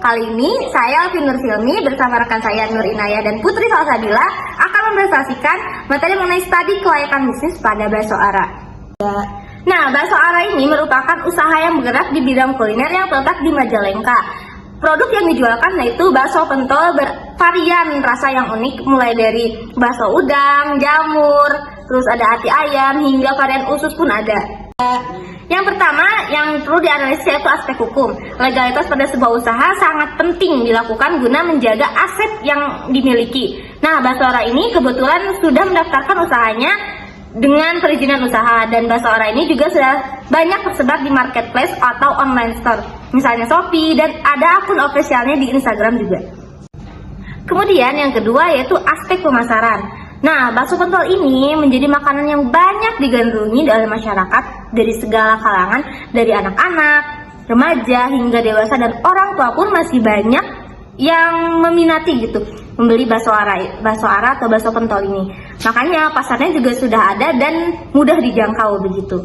Kali ini saya Alvin Nur Silmi bersama rekan saya Nur Inaya dan Putri Salsabila akan mempresentasikan materi mengenai studi kelayakan bisnis pada bakso ara. Nah, bakso ara ini merupakan usaha yang bergerak di bidang kuliner yang terletak di Majalengka. Produk yang dijualkan yaitu bakso pentol bervarian rasa yang unik, mulai dari bakso udang, jamur, terus ada ati ayam, hingga varian usus pun ada. Yang pertama yang perlu dianalisis yaitu aspek hukum. Legalitas pada sebuah usaha sangat penting dilakukan guna menjaga aset yang dimiliki. Nah, bakso ara ini kebetulan sudah mendaftarkan usahanya dengan perizinan usaha, dan bakso ara ini juga sudah banyak tersebar di marketplace atau online store, misalnya Shopee, dan ada akun officialnya di Instagram juga. Kemudian yang kedua yaitu aspek pemasaran. Nah, bakso pentol ini menjadi makanan yang banyak digandrungi oleh masyarakat dari segala kalangan, dari anak-anak, remaja, hingga dewasa, dan orang tua pun masih banyak yang meminati gitu membeli bakso ara atau bakso pentol ini. Makanya pasarnya juga sudah ada dan mudah dijangkau begitu.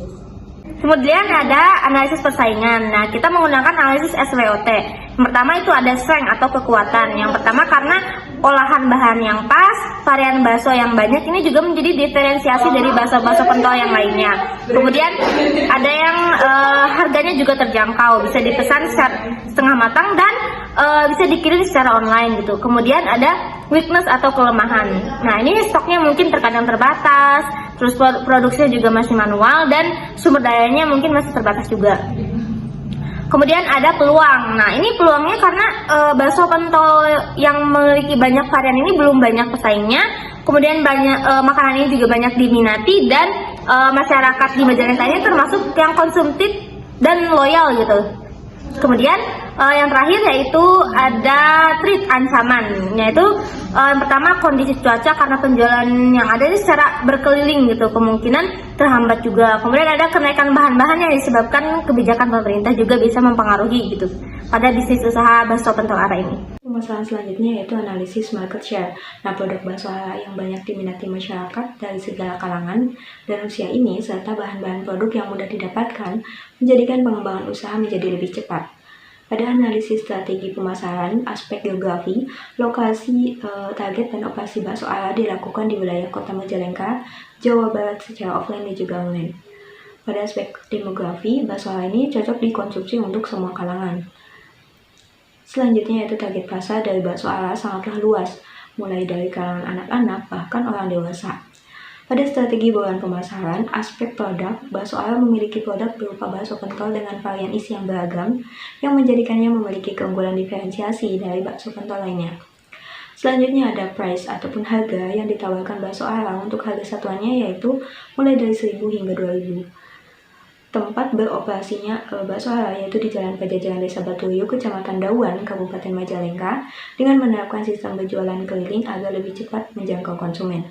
Kemudian ada analisis persaingan. Nah, kita menggunakan analisis SWOT. Yang pertama itu ada strength atau kekuatan. Yang pertama karena olahan bahan yang pas, varian bakso yang banyak, ini juga menjadi diferensiasi dari bakso-bakso pentol yang lainnya. Kemudian ada yang harganya juga terjangkau, bisa dipesan setengah matang dan bisa dikirim secara online gitu. Kemudian ada weakness atau kelemahan. Nah, ini stoknya mungkin terkadang terbatas, terus produksinya juga masih manual, dan sumber dayanya mungkin masih terbatas juga. Kemudian ada peluang. Nah, ini peluangnya karena bakso pentol yang memiliki banyak varian ini belum banyak pesaingnya. Kemudian banyak makanan ini juga banyak diminati, dan masyarakat di Majalengka ini termasuk yang konsumtif dan loyal gitu. Kemudian yang terakhir yaitu ada threat, ancaman, yaitu yang pertama kondisi cuaca, karena penjualan yang ada ini secara berkeliling gitu, kemungkinan terhambat juga. Kemudian ada kenaikan bahan-bahan yang disebabkan kebijakan pemerintah juga bisa mempengaruhi gitu pada bisnis usaha bakso pentol ara ini. Masalah selanjutnya yaitu analisis market share. Nah, produk bakso ara yang banyak diminati masyarakat dari segala kalangan dan usia ini, serta bahan-bahan produk yang mudah didapatkan, menjadikan pengembangan usaha menjadi lebih cepat. Pada analisis strategi pemasaran, aspek geografi, lokasi, target, dan operasi bakso ara dilakukan di wilayah Kota Majalengka, Jawa Barat secara offline dan juga online. Pada aspek demografi, bakso ara ini cocok dikonsumsi untuk semua kalangan. Selanjutnya yaitu target pasar dari bakso ara sangatlah luas, mulai dari kalangan anak-anak bahkan orang dewasa. Pada strategi bauran pemasaran, aspek produk, bakso ara memiliki produk berupa bakso pentol dengan varian isi yang beragam, yang menjadikannya memiliki keunggulan diferensiasi dari bakso pentol lainnya. Selanjutnya ada price ataupun harga yang ditawarkan bakso ara. Untuk harga satuannya yaitu mulai dari 1.000 hingga 2.000. Tempat beroperasinya bakso ara yaitu di Jalan Pajajaran Desa Batuyu, Kecamatan Dauan, Kabupaten Majalengka, dengan menerapkan sistem berjualan keliling agar lebih cepat menjangkau konsumen.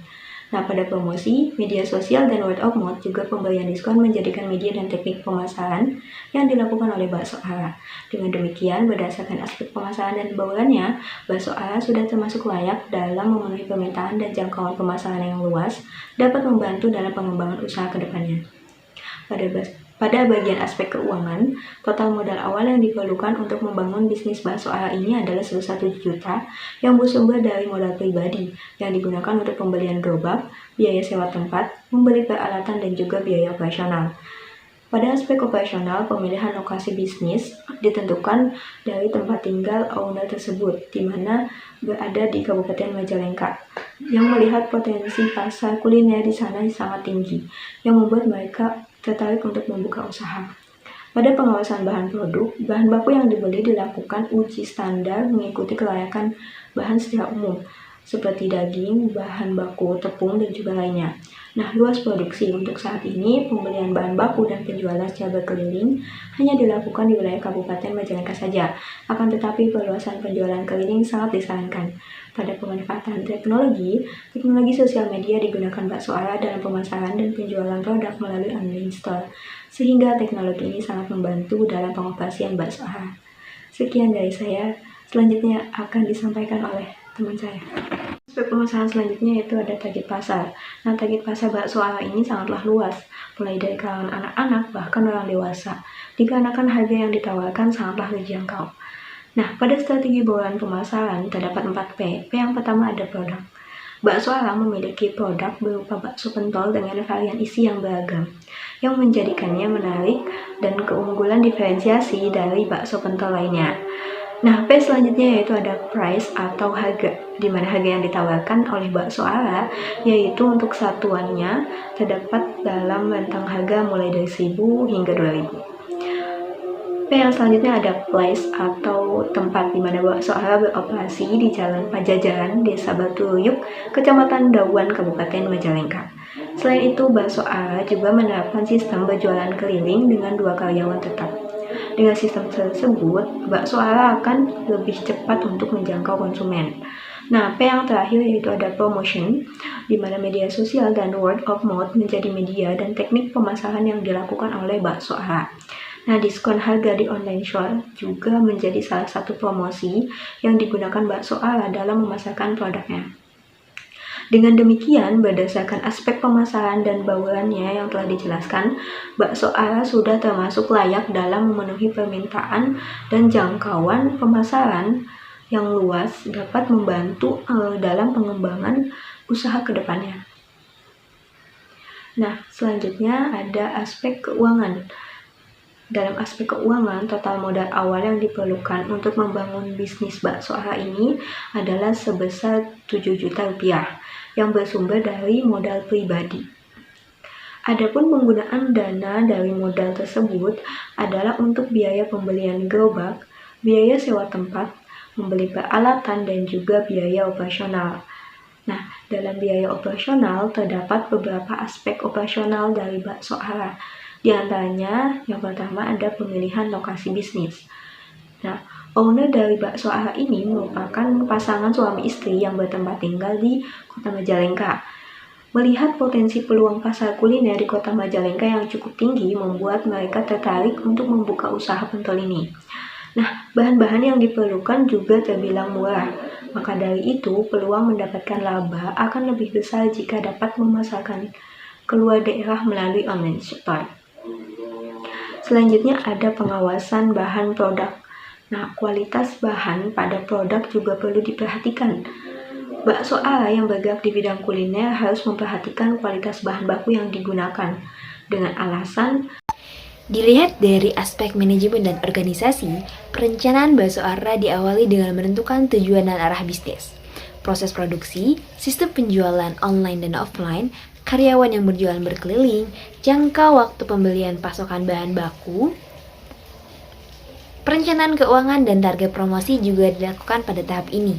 Nah, pada promosi, media sosial, dan word of mouth, juga pemberian diskon menjadikan media dan teknik pemasaran yang dilakukan oleh bakso ara. Dengan demikian, berdasarkan aspek pemasaran dan baurannya, bakso ara sudah termasuk layak dalam memenuhi permintaan dan jangkauan pemasaran yang luas, dapat membantu dalam pengembangan usaha ke depannya. Pada bagian aspek keuangan, total modal awal yang diperlukan untuk membangun bisnis bakso ara ini adalah sebesar 7 juta yang bersumber dari modal pribadi yang digunakan untuk pembelian gerobak, biaya sewa tempat, membeli peralatan, dan juga biaya operasional. Pada aspek operasional, pemilihan lokasi bisnis ditentukan dari tempat tinggal owner tersebut, di mana berada di Kabupaten Majalengka, yang melihat potensi pasar kuliner di sana sangat tinggi, yang membuat mereka tertarik untuk membuka usaha. Pada pengawasan bahan produk, bahan baku yang dibeli dilakukan uji standar mengikuti kelayakan bahan secara umum, seperti daging, bahan baku tepung, dan juga lainnya. Nah, luas produksi untuk saat ini, pembelian bahan baku dan penjualan secara berkeliling hanya dilakukan di wilayah Kabupaten Majalengka saja. Akan tetapi, perluasan penjualan keliling sangat disarankan. Pada pemanfaatan teknologi sosial media digunakan bakso ara dalam pemasaran dan penjualan produk melalui online store, sehingga teknologi ini sangat membantu dalam pengoperasian bakso ara. Sekian dari saya, selanjutnya akan disampaikan oleh teman saya. Aspek pemasaran selanjutnya yaitu ada target pasar. Nah, target pasar bakso ara ini sangatlah luas, mulai dari kalangan anak-anak bahkan orang dewasa, dikarenakan harga yang ditawarkan sangatlah terjangkau. Nah, pada strategi bauran pemasaran terdapat 4P. P yang pertama ada produk. Bakso Ala memiliki produk berupa bakso pentol dengan varian isi yang beragam, yang menjadikannya menarik dan keunggulan diferensiasi dari bakso pentol lainnya. Nah, P selanjutnya yaitu ada price atau harga, di mana harga yang ditawarkan oleh Bakso Ala yaitu untuk satuannya terdapat dalam rentang harga mulai dari 1.000 hingga 2.000. P yang selanjutnya ada place atau tempat di mana Bakso Ala beroperasi di Jalan Pajajaran, Desa Batuyuk, Kecamatan Dawan, Kabupaten Majalengka. Selain itu, Bakso Ala juga menerapkan sistem berjualan keliling dengan 2 karyawan tetap. Dengan sistem tersebut, Bakso Ala akan lebih cepat untuk menjangkau konsumen. Nah, P yang terakhir yaitu ada promotion, di mana media sosial dan word of mouth menjadi media dan teknik pemasaran yang dilakukan oleh Bakso Ala. Nah, diskon harga di online shop juga menjadi salah satu promosi yang digunakan Bakso Ala dalam memasarkan produknya. Dengan demikian, berdasarkan aspek pemasaran dan baurannya yang telah dijelaskan, Bakso Ala sudah termasuk layak dalam memenuhi permintaan dan jangkauan pemasaran yang luas dapat membantu dalam pengembangan usaha ke depannya. Nah, selanjutnya ada aspek keuangan. Dalam aspek keuangan, total modal awal yang diperlukan untuk membangun bisnis Bakso Ala ini adalah sebesar 7 juta rupiah yang bersumber dari modal pribadi. Adapun penggunaan dana dari modal tersebut adalah untuk biaya pembelian gerobak, biaya sewa tempat, membeli peralatan, dan juga biaya operasional. Nah, dalam biaya operasional terdapat beberapa aspek operasional dari Bakso Ala. Di antaranya, yang pertama ada pemilihan lokasi bisnis. Nah, owner dari Bakso Ala ini merupakan pasangan suami istri yang bertempat tinggal di Kota Majalengka. Melihat potensi peluang pasar kuliner di Kota Majalengka yang cukup tinggi membuat mereka tertarik untuk membuka usaha pentol ini. Nah, bahan-bahan yang diperlukan juga terbilang murah. Maka dari itu, peluang mendapatkan laba akan lebih besar jika dapat memasarkan keluar daerah melalui online store. Selanjutnya ada pengawasan bahan produk. Nah, kualitas bahan pada produk juga perlu diperhatikan. Bakso Ala yang bergerak di bidang kuliner harus memperhatikan kualitas bahan baku yang digunakan. Dengan alasan dilihat dari aspek manajemen dan organisasi, perencanaan Bakso Ala diawali dengan menentukan tujuan dan arah bisnis. Proses produksi, sistem penjualan online dan offline, karyawan yang berjualan berkeliling, jangka waktu pembelian pasokan bahan baku, perencanaan keuangan dan target promosi juga dilakukan pada tahap ini.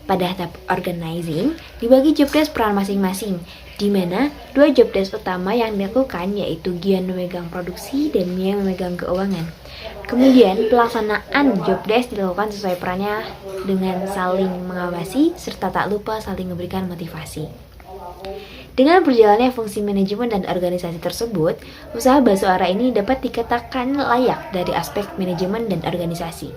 Pada tahap organizing, dibagi jobdesk peran masing-masing, di mana 2 jobdesk utama yang dilakukan yaitu Gian memegang produksi dan Mia memegang keuangan. Kemudian pelaksanaan jobdesk dilakukan sesuai perannya dengan saling mengawasi serta tak lupa saling memberikan motivasi. Dengan berjalannya fungsi manajemen dan organisasi tersebut, usaha Bakso Ala ini dapat dikatakan layak dari aspek manajemen dan organisasi.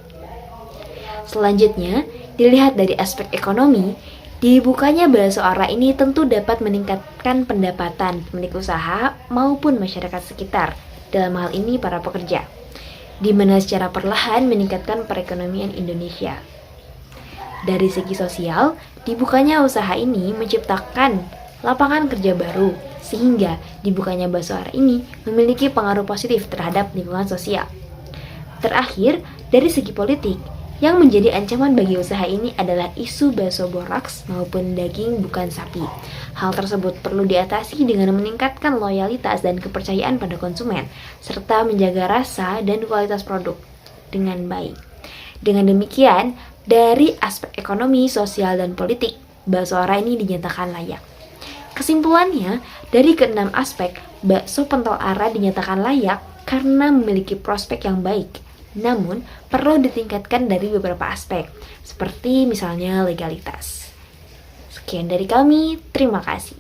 Selanjutnya, dilihat dari aspek ekonomi, dibukanya Bakso Ala ini tentu dapat meningkatkan pendapatan pemilik usaha maupun masyarakat sekitar, dalam hal ini para pekerja, di mana secara perlahan meningkatkan perekonomian Indonesia. Dari segi sosial, dibukanya usaha ini menciptakan lapangan kerja baru, sehingga dibukanya Bakso Ala ini memiliki pengaruh positif terhadap lingkungan sosial. Terakhir, dari segi politik, yang menjadi ancaman bagi usaha ini adalah isu bakso boraks maupun daging bukan sapi. Hal tersebut perlu diatasi dengan meningkatkan loyalitas dan kepercayaan pada konsumen, serta menjaga rasa dan kualitas produk dengan baik. Dengan demikian, dari aspek ekonomi, sosial, dan politik, Bakso Ala ini dinyatakan layak. Kesimpulannya, dari keenam aspek, bakso pentol Ala dinyatakan layak karena memiliki prospek yang baik. Namun, perlu ditingkatkan dari beberapa aspek, seperti misalnya legalitas. Sekian dari kami, terima kasih.